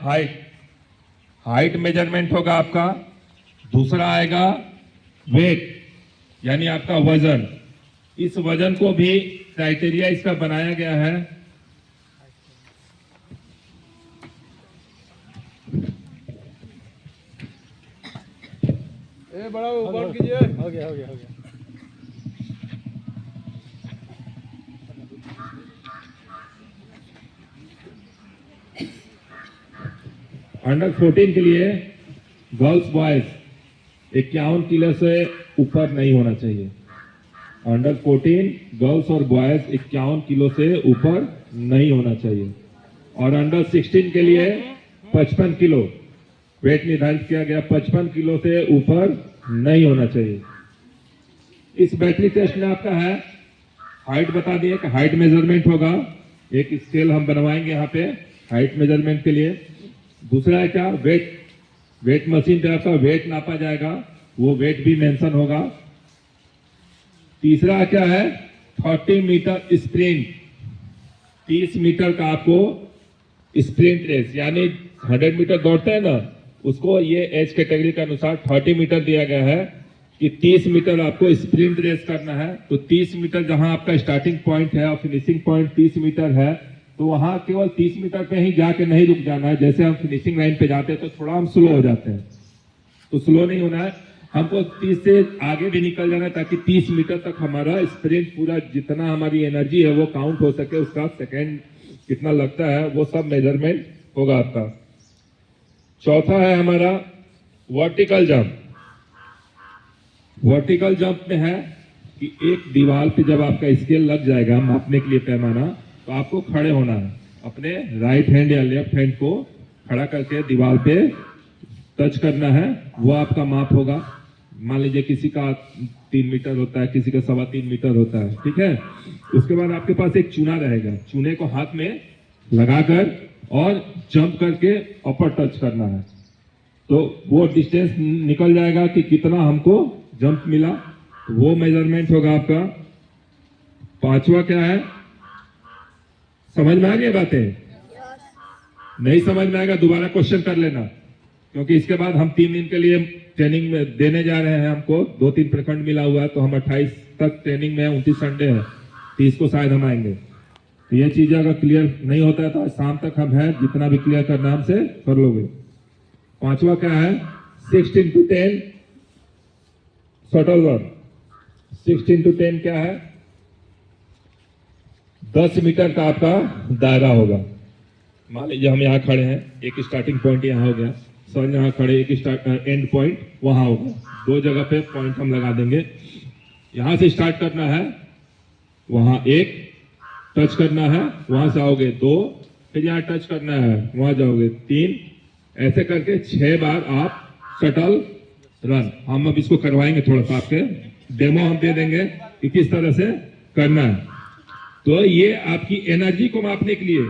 Height, height measurement होगा आपका। दूसरा आएगा वेट, यानी आपका वजन। इस वजन को भी क्राइटेरिया इसका बनाया गया है। बड़ा ऊपर कीजिए। हो गया हो गया हो गया। अंडर 14 के लिए गर्ल्स बॉयज 51 किलो से ऊपर नहीं होना चाहिए। अंडर 14 गर्ल्स और बॉयज 51 किलो से ऊपर नहीं होना चाहिए। और अंडर 16 के लिए 55 किलो वेट निर्धारित किया गया, 55 किलो से ऊपर नहीं होना चाहिए। इस बैटरी टेस्ट में आपका है हाइट बता दिए कि हाइट मेजरमेंट होगा। एक स्केल हम बनवाएंगे यहाँ पे हाइट मेजरमेंट के लिए। दूसरा है क्या, वेट, वेट मशीन पे आपका वेट नापा जाएगा, वो वेट भी मेंशन होगा। तीसरा क्या है, 30 मीटर स्प्रिंट, 30 मीटर का आपको स्प्रिंट रेस, यानी 100 मीटर दौड़ते हैं ना, उसको ये एज कैटेगरी के अनुसार 30 मीटर दिया गया है कि 30 मीटर आपको स्प्रिंट रेस करना है। तो 30 मीटर जहां आपका स्टार्टिंग पॉइंट है और फिनिशिंग पॉइंट 30 मीटर है, तो वहां केवल 30 मीटर पे ही जाके नहीं रुक जाना है। जैसे हम फिनिशिंग लाइन पे जाते हैं तो थोड़ा हम स्लो हो जाते हैं, तो स्लो नहीं होना है, हमको 30 से आगे भी निकल जाना है ताकि 30 मीटर तक हमारा स्प्रिंट पूरा जितना हमारी एनर्जी है वो काउंट हो सके, उसका सेकेंड कितना लगता है वो सब मेजरमेंट होगा आपका। चौथा है हमारा वर्टिकल जंप। वर्टिकल जंप में है कि एक दीवार पे जब आपका स्केल लग जाएगा मापने के लिए पैमाना, तो आपको खड़े होना है, अपने राइट हैंड या लेफ्ट हैंड को खड़ा करके दीवार पे टच करना है, वो आपका माप होगा। मान लीजिए किसी का 3 मीटर होता है, किसी का 3.25 मीटर होता है, ठीक है। उसके बाद आपके पास एक चूना रहेगा, चूने को हाथ में लगाकर और जंप करके अपर टच करना है, तो वो डिस्टेंस निकल जाएगा कि कितना हमको जंप मिला, तो वो मेजरमेंट होगा आपका। पांचवा क्या है, समझ में आ गई बातें? नहीं समझ में आएगा दोबारा क्वेश्चन कर लेना, क्योंकि इसके बाद हम 3 दिन के लिए ट्रेनिंग में देने जा रहे हैं। हमको 2-3 प्रखंड मिला हुआ है, तो हम 28 तक ट्रेनिंग में, 29 संडे है, 30 को शायद हम आएंगे। तो ये चीजें अगर क्लियर नहीं होता है तो शाम तक हम है, जितना भी क्लियर करना हमसे कर लोगे। पांचवा क्या है, 16x10 शटल रन। 16x10 क्या है, 10 मीटर का आपका दायरा होगा। मान लीजिए हम यहाँ खड़े हैं, एक स्टार्टिंग पॉइंट यहाँ हो गया, सर यहाँ खड़े, एक एंड पॉइंट वहां होगा, 2 जगह पे पॉइंट हम लगा देंगे। यहां से स्टार्ट करना है, वहां 1 टच करना है, वहां से आओगे 2, फिर यहाँ टच करना है, वहां जाओगे 3, ऐसे करके 6 बार आप शटल रन। हम अब इसको करवाएंगे, थोड़ा सा आपके डेमो हम दे देंगे कि किस तरह से करना है। तो ये आपकी एनर्जी को मापने के लिए,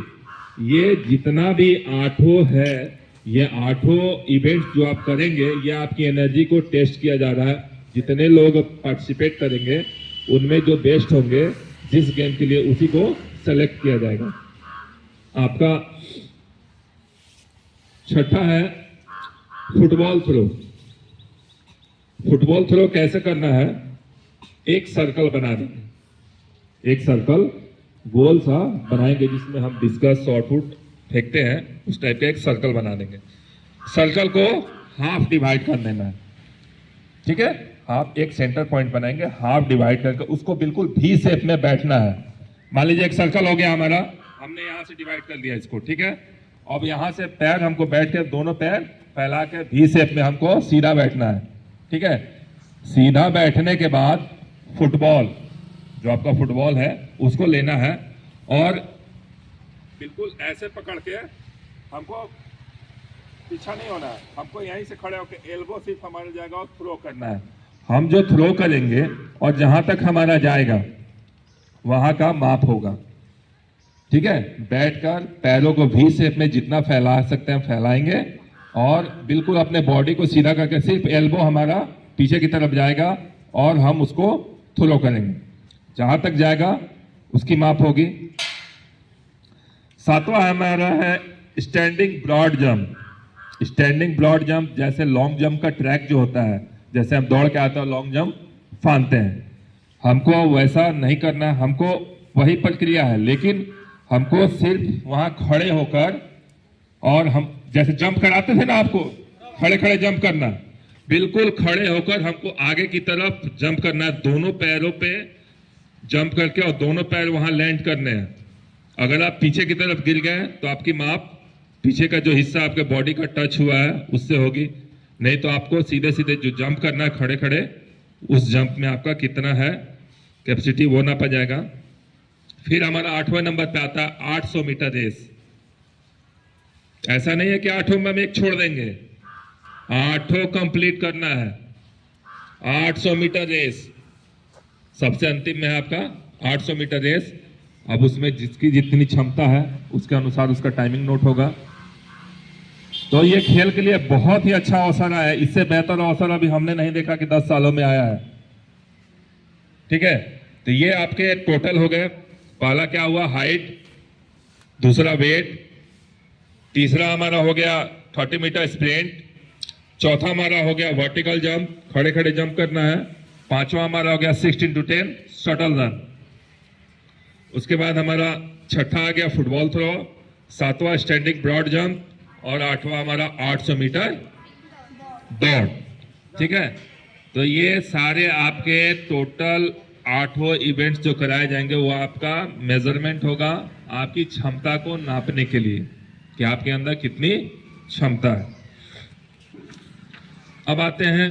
ये जितना भी 8 है, ये 8 इवेंट्स जो आप करेंगे, ये आपकी एनर्जी को टेस्ट किया जा रहा है। जितने लोग पार्टिसिपेट करेंगे उनमें जो बेस्ट होंगे जिस गेम के लिए, उसी को सेलेक्ट किया जाएगा। आपका छठा है फुटबॉल थ्रो। फुटबॉल थ्रो कैसे करना है, एक सर्कल बना देंगे, एक सर्कल गोल सा बनाएंगे जिसमें हम डिस्कस, शॉर्ट पुट फेंकते हैं, उस टाइप का एक सर्कल बना देंगे। सर्कल को हाफ डिवाइड कर देना है, ठीक है। आप एक सेंटर पॉइंट बनाएंगे, हाफ डिवाइड करके उसको बिल्कुल भी शेप में बैठना है। मान लीजिए एक सर्कल हो गया हमारा, हमने यहां से डिवाइड कर दिया इसको, ठीक है। अब यहां से पैर हमको बैठ के, दोनों पैर फैला के भी शेप में हमको सीधा बैठना है, ठीक है। सीधा बैठने के बाद फुटबॉल, जो आपका फुटबॉल है, उसको लेना है और बिल्कुल ऐसे पकड़ के, हमको पीछा नहीं होना है, हमको यहीं से खड़े होकर एल्बो सिर्फ हमारा जाएगा और थ्रो करना है। हम जो थ्रो करेंगे और जहां तक हमारा जाएगा वहां का माप होगा, ठीक है। बैठकर पैरों को भी शेप में जितना फैला सकते हैं फैलाएंगे और बिल्कुल अपने बॉडी को सीधा करके सिर्फ एल्बो हमारा पीछे की तरफ जाएगा और हम उसको थ्रो करेंगे, जहां तक जाएगा उसकी माप होगी। सातवां हमारा है standing broad jump. Standing broad jump जैसे लॉन्ग जंप का ट्रैक जो होता है, जैसे हम दौड़ के आते हैं लॉन्ग जंप फानते हैं, हमको वैसा नहीं करना है, हमको वही प्रक्रिया है, लेकिन हमको सिर्फ वहां खड़े होकर, और हम जैसे जंप कराते थे ना आपको, खड़े खड़े जंप करना, बिल्कुल खड़े होकर हमको आगे की तरफ जंप करना है, दोनों पैरों पे जंप करके, और दोनों पैर वहां लैंड करने हैं। अगर आप पीछे की तरफ गिर गए तो आपकी माप पीछे का जो हिस्सा आपके बॉडी का टच हुआ है उससे होगी, नहीं तो आपको सीधे सीधे जो जंप करना है खड़े खड़े, उस जंप में आपका कितना है कैपेसिटी वो नापा जाएगा। फिर हमारा 8वें नंबर पे आता है 800 मीटर रेस। ऐसा नहीं है कि 8 में हम एक छोड़ देंगे, 8 कंप्लीट करना है। 800 मीटर रेस सबसे अंतिम में है आपका 800 मीटर रेस। अब उसमें जिसकी जितनी क्षमता है उसके अनुसार उसका टाइमिंग नोट होगा। तो ये खेल के लिए बहुत ही अच्छा अवसर है, इससे बेहतर अवसर अभी हमने नहीं देखा कि 10 सालों में आया है। ठीक है, तो ये आपके टोटल हो गए। पहला क्या हुआ, हाइट, दूसरा वेट, तीसरा हमारा हो गया 30 मीटर स्प्रिंट, चौथा हमारा हो गया वर्टिकल जंप, खड़े खड़े जंप करना है, पांचवा हमारा हो गया 16x10 शटल रन, उसके बाद हमारा छठा आ गया फुटबॉल थ्रो, सातवां स्टैंडिंग ब्रॉड जंप, और आठवां हमारा 800 मीटर दौड़। ठीक है, तो ये सारे आपके टोटल 8 इवेंट्स जो कराए जाएंगे वो आपका मेजरमेंट होगा आपकी क्षमता को नापने के लिए कि आपके अंदर कितनी क्षमता है। अब आते हैं